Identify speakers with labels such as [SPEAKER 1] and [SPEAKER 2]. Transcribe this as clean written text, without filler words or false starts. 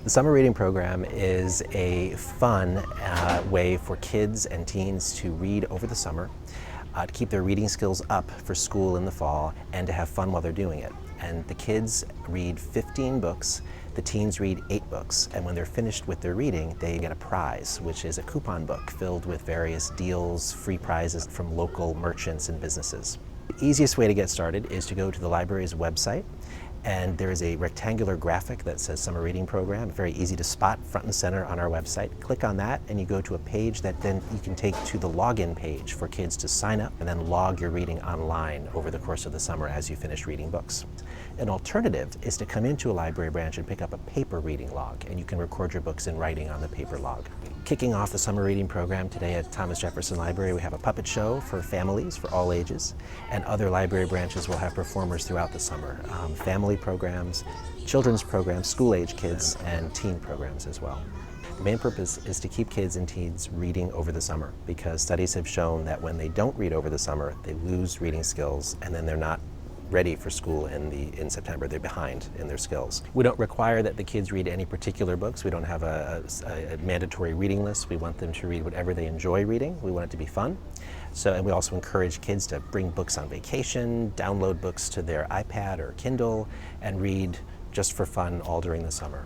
[SPEAKER 1] The summer reading program is a fun way for kids and teens to read over the summer, to keep their reading skills up for school in the fall, and to have fun while they're doing it. And the kids read 15 books, the teens read 8 books, and when they're finished with their reading, they get a prize, which is a coupon book filled with various deals, free prizes from local merchants and businesses. The easiest way to get started is to go to the library's website, and there is a rectangular graphic that says Summer Reading Program, very easy to spot front and center on our website. Click on that and you go to a page that then you can take to the login page for kids to sign up and then log your reading online over the course of the summer as you finish reading books. An alternative is to come into a library branch and pick up a paper reading log, and you can record your books in writing on the paper log. Kicking off the summer reading program today at Thomas Jefferson Library, we have a puppet show for families for all ages, and other library branches will have performers throughout the summer. Family programs, children's programs, school-age kids, and teen programs as well. The main purpose is to keep kids and teens reading over the summer, because studies have shown that when they don't read over the summer, they lose reading skills, and then they're not ready for school in September. They're behind in their skills. We don't require that the kids read any particular books. We don't have a mandatory reading list. We want them to read whatever they enjoy reading. We want it to be fun. And we also encourage kids to bring books on vacation, download books to their iPad or Kindle, and read just for fun all during the summer.